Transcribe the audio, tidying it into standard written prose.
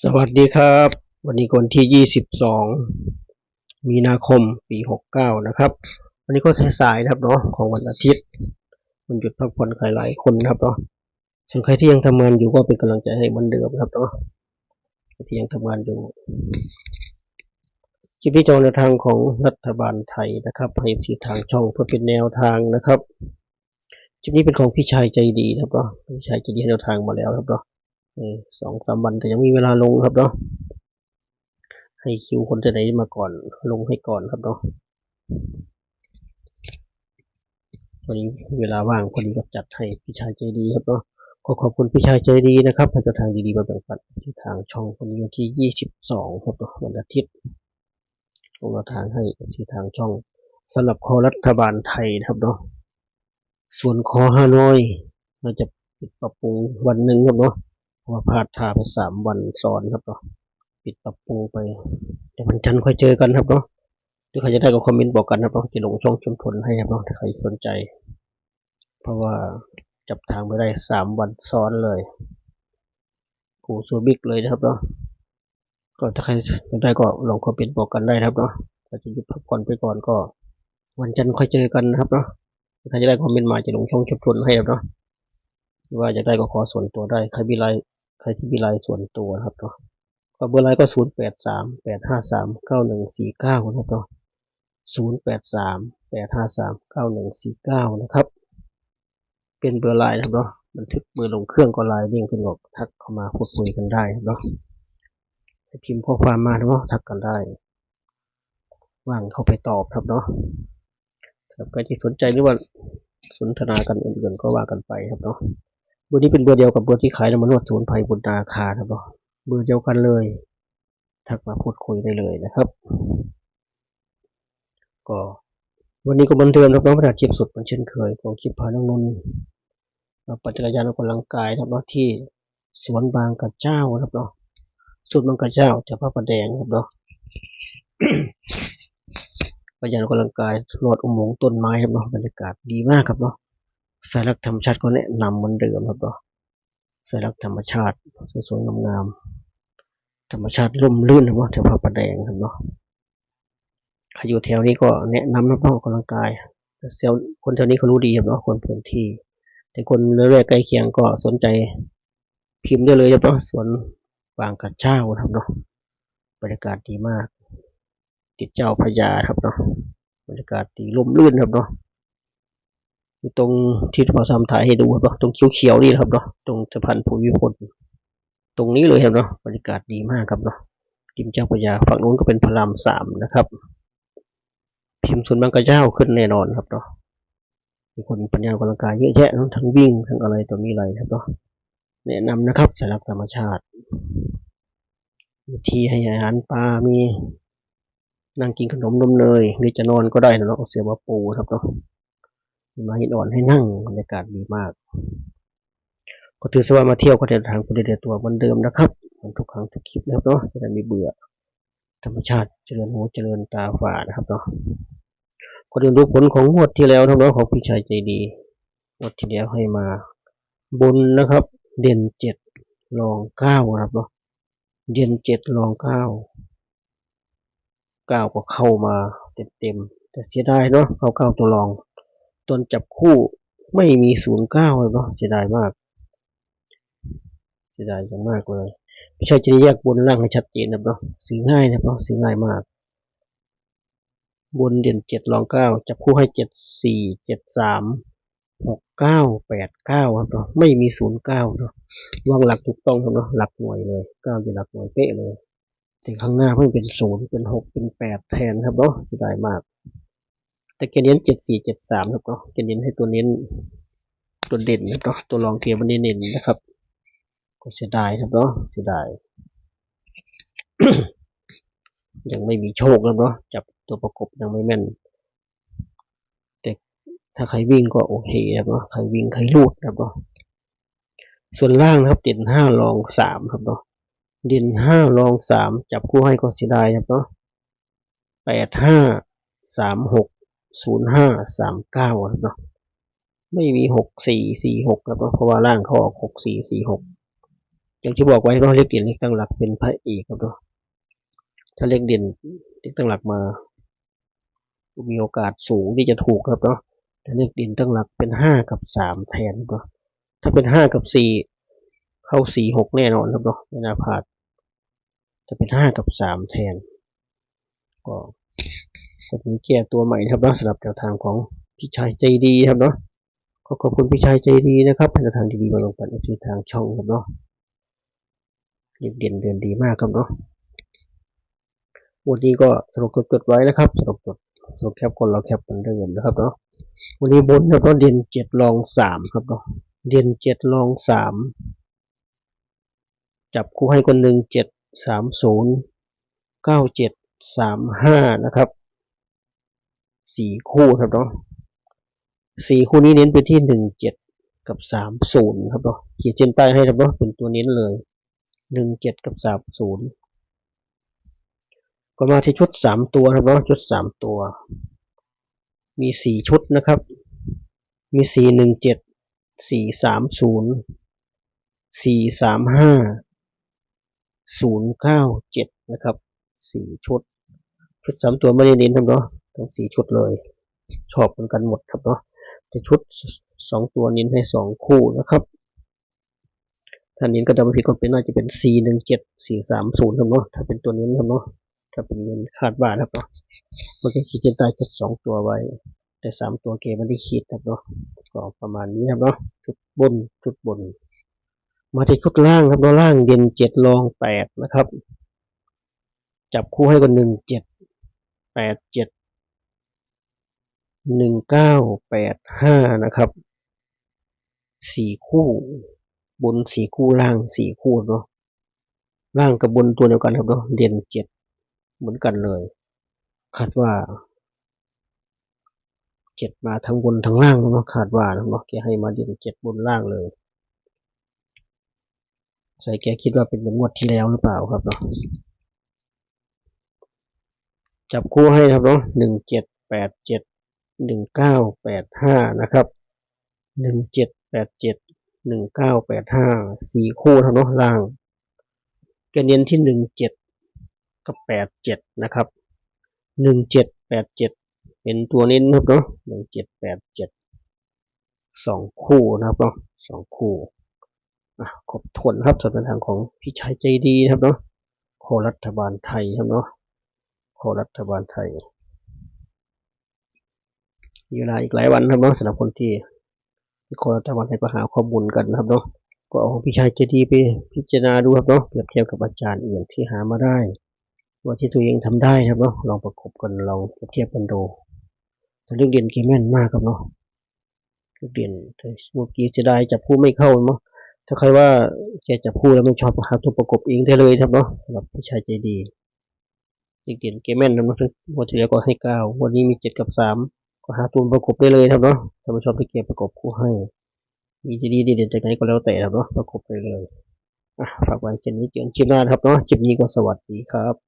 สวัสดีครับวันนี้วันที่22มีนาคมปี69นะครับวันนี้ก็สายๆนะครับเนาะของวันอาทิตย์วันหยุดพักผ่อนหลายๆคนนะครับเนาะส่วนใครที่ยังทำงานอยู่ก็เป็นกำลังใจให้เหมือนเดิมครับเนาะใครที่ยังทำงานอยู่คลิปนี้จะเป็นแนวทางของรัฐบาลไทยนะครับให้ทีทางช่องเพื่อเป็นแนวทางนะครับคลิปนี้เป็นของพี่ชายใจดีครับเนาะพี่ชายใจดีให้แนวทางมาแล้วครับเนาะ2-3 วันแต่ยังมีเวลาลงครับเนาะให้คิวคนจะไหนมาก่อนลงให้ก่อนครับเนาะวันนี้เวลาว่างพอดีก็จัดให้พี่ชายใจดีครับเนาะขอขอบคุณพี่ชายใจดีนะครับให้ทางดีๆมาแบ่งปันที่ทางช่องวันนี้วันที่22ครับเนาะวันอาทิตย์ส่งทางให้ที่ทางช่องสำหรับคอรัฐบาลไทยครับเนาะส่วนคอฮานอยเราจะปิดปรับปรุงวันหนึ่งครับเนาะเพราะว่าพลาดท่าไป3 วันซ้อนครับเนาะปิดปรับปรุงไปแต่วันจันทร์ค่อยเจอกันครับเนาะหรือใครจะได้ก็คอมเมนต์บอกกันครับเนาะจะลงช่องชุมชนให้ครับเนาะถ้าใครสนใจเพราะว่าจับทางไปได้3 วันซ้อนเลยกูซูบิกเลยนะครับเนาะก็ถ้าใครได้ก็ลองคอมเมนต์บอกกันได้ครับเนาะถ้าจะหยุดพักผ่อนไปก่อนก็วันจันทร์ค่อยเจอกันนะครับเนาะถ้าจะได้คอมเมนต์มาจะลงช่องชุมชนให้ครับเนาะว่าจะได้ก็ขอส่วนตัวได้ใครที่มีไลน์ส่วนตัวครับเนาะก็เบอร์ไลน์ก็0838539149นะครับเนาะ0838539149นะครับเป็นเบอร์ไลน์นะครับเนาะบันทึกเบอร์ลงเครื่องก็ไลน์เด้งขึ้นบอกทักเข้ามาพูดคุยกันได้ครับเนาะพิมพ์ข้อความมาเนาะทักกันได้ว่างเข้าไปตอบครับเนาะสำหรับใครที่สนใจหรือว่าสนทนากันอื่นๆก็ว่ากันไปครับเนาะเบอร์นี้เป็นเบอร์เดียวกับเบอร์ที่ขายน้ำมันนวดสมุนไพรบุญนาคาครับเนาะเบอร์เดียวกันเลยทักมาพูดคุยได้เลยนะครับก็วันนี้ก็บันเทิงครับน้องประดาคลิปสุดเหมือนเช่นเคยของคลิปพาน้องนนท์ปั่นจักรยานออกกำลังกายครับเนาะที่สวนบางกระเจ้าครับเนาะสวนบางกระเจ้าจะพระประแดงครับเนาะปั่นจักรยานออกกำลังกายลอดอุโมงค์ต้นไม้ครับเนาะบรรยากาศดีมากครับเนาะสายรักธรรมชาติก็แนะนำเหมือนเดิมครับเนาะสายรักธรรมชาติสวยๆงามๆธรรมชาติร่มรื่นครับเนาะแถวพระประแดงครับเนาะใครอยู่แถวนี้ก็แนะนำนะออกกำลังกายเซลคนแถวนี้เขารู้ดีครับเนาะคนพื้นที่แต่คนเรื่อยๆใกล้เคียงก็สนใจพิมพ์ได้เลยครับเนาะสวนบางกระเจ้าครับเนาะบรรยากาศดีมากติดเจ้าพระยาครับเนาะบรรยากาศดีร่มรื่นครับเนาะอยู่ตรงที่เราทำถ่ายให้ดูครับเนาะตรงเขียวๆนี่ครับเนาะตรงสะพานภูมิพลตรงนี้เลยครับเนาะบรรยากาศดีมากครับเนาะริมเจ้าพระยาฝั่งนู้นก็เป็นพระราม3นะครับพิมพ์สวนบางกระเจ้าขึ้นแน่นอนครับเนาะมีคนปัญญาออกกำลังกายเยอะแยะทั้งวิ่งทั้งอะไรตัวนี้อะไรครับเนาะแนะนำนะครับสำหรับธรรมชาติวิธีให้อาหารปลามีนั่งกินขนมนมเนยหรือจะนอนก็ได้นะเนาะเสียบปูครับเนาะมาหินอ่อนให้นั่งบรรยากาศดีมากก็ถือว่ามาเที่ยวก็เดินทางคนเดียวตัวเหมือนเดิมนะครับเหมือนทุกครั้งทุกคลิปนะครับเนาะจะได้ไม่เบื่อธรรมชาติเจริญหูเจริญตาฝ่านะครับเนาะก็ดูผลของงวดที่แล้วนะครับเนาะของพี่ชายใจดีงวดที่แล้วให้มาบนนะครับเด่น7รอง9ครับเนาะเด่น7รอง9ก็เข้ามาเต็มแต่เสียดายเนาะเข้าตัวรองตนจับคู่ไม่มี09เลยเนาะเสียดายมากเสียดายอย่างมากเลยไม่ใช่จะแยกบนล่างให้ชัดเจนนะเนาะซื้อง่ายนะเนาะซื้อง่ายมากบนเด่น7รอง9จับคู่ให้74 73 69 89ครับเนาะไม่มี09เนาะวางหลักถูกต้องครับเนาะหลักหน่วยเลย9อยู่หลักหน่วยเป๊ะเลยแต่ข้างหน้าเพิ่งเป็น0เป็น6เป็น8แทนครับเนาะเสียดายมากแต่แกเน้น74 73ครับเนาะแกเน้นให้ตัวเน้นตัวเด่นนะครับเนาะตัวรองเกียร์มันเน้นนะครับก็เสียดายครับเนาะเสียดาย ยังไม่มีโชคครับเนาะจับตัวประกบยังไม่แม่นแต่ถ้าใครวิ่งก็โอเคครับเนาะใครวิ่งใครลูดครับเนาะส่วนล่างนะครับเด่น5รอง3ครับเนาะเด่น5รอง3จับคู่ให้ก็เสียดายครับเนาะ85 36 05 39ครับเนาะไม่มี64 46ครับเนาะเพราะว่าล่างเขาออก64 46แก อย่างที่บอกไว้เนาะเลขเด่นเลขตั้งหลักเป็นพระเอกครับเนาะถ้าเลขเด่นเลขตั้งหลักมามีโอกาสสูงที่จะถูกครับเนาะแต่เลขเด่นตั้งหลักเป็น5 กับ 3แทนเนาะถ้าเป็น5 กับ 4เข้า4 6แน่นอนครับเนาะไม่น่าพลาดจะเป็น5 กับ 3แทนก็จะมีแก้ตัวใหม่ครับเนาะสำหรับแนวทางของพี่ชายใจดีครับเนาะขอบคุณพี่ชายใจดีนะครับแนวทางดีๆมาลงปันที่ทางช่องครับเนาะเลขเด่นเดือนดีมากครับเนาะวันนี้ก็สรุปจดไว้นะครับสรุปแคปคนเราแคปเหมือนเดิมนะครับเนาะวันนี้บนครับเนาะเด่น7รอง3ครับเนาะเด่น7รอง3จับคู่ให้คน17309735นะครับ4คู่ครับเนาะ4คู่นี้เน้นไปที่17 กับ 30ครับเนาะขีดเส้นใต้ให้ครับเนาะเป็นตัวเน้นเลย17 กับ 30ก็มาที่ชุด3ตัวครับเนาะชุด3ตัวมี4ชุดนะครับมี417 430 435 097นะครับ4ชุด3ตัวไม่ได้เน้นครับเนาะทั้ง4ชุดเลยชอบเหมือนกันหมดครับเนาะแต่ชุด2ตัวเน้นให้2คู่นะครับถ้าเน้นก็จะไม่ผิดก็เป็นน่าจะเป็น417 430ครับเนาะถ้าเป็นตัวเน้นครับเนาะถ้าเป็นเงินคาดว่าครับเนาะมันก็ขีดเส้นใต้ชุด2ตัวไว้แต่3ตัวเกมไม่ได้ขีดครับเนาะก็ประมาณนี้ครับเนาะชุดบนมาที่ชุดล่างครับเนาะล่างเด่น7รอง8นะครับจับคู่ให้กัน17 87 1985นะครับ4คู่บน4คู่ล่าง4คู่เนาะล่างกับบนตัวเดียวกันครับเนาะเด่น7เหมือนกันเลยคาดว่า7มาทั้งบนทั้งล่างเนาะคาดว่าเนาะแกให้มาเด่น7บนล่างเลยใส่แกคิดว่าเป็นเหมือนงวดที่แล้วหรือเปล่าครับเนาะจับคู่ให้ครับเนาะ17 87 1985นะครับ17 87 1985 4คู่ครับเนาะล่างแกเน้นที่17 กับ 87นะครับ17 87เป็นตัวเน้นครับเนาะ17 87 2คู่นะครับเนาะ2คู่ครบถ้วนครับสำหรับทางของพี่ชายใจดีครับเนาะโครัฐบาลไทยครับเนาะโครัฐบาลไทยมีเวลาอีกหลายวันครับเนาะสำหรับคนที่โครัฐบาลไทยก็หาข้อมูลกันนะครับเนาะก็เอาของพี่ชายใจดีไปพิจารณาดูครับเนาะเปรียบเทียบกับอาจารย์อื่นที่หามาได้ว่าที่ตัวเองทำได้ครับเนาะลองประกบกันลองเปรียบเทียบกันดูแต่เรื่องเรียนเกมแม่นมากครับเนาะเรื่องเรียนเมื่อกี้จะได้จับคู่ไม่เข้ามั้งถ้าใครว่าแกจับคู่แล้วไม่ชอบหาตัวประกบเองได้เลยครับเนาะสำหรับพี่ชายใจดีเรื่องเรียนเกมแม่นนะเนาะวันที่แล้วก็ให้9วันนี้มี7 กับ 3ก็หาตัวประกบได้เลยครับเนาะถ้าไม่ชอบที่เกมประกบคู่ให้มีดีเด่นจากไหนก็แล้วแต่ครับเนาะประกบไปเลยฝากไว้เช่นนี้เจอกันคลิปหน้าครับเนาะคลิปนี้ก็สวัสดีครับ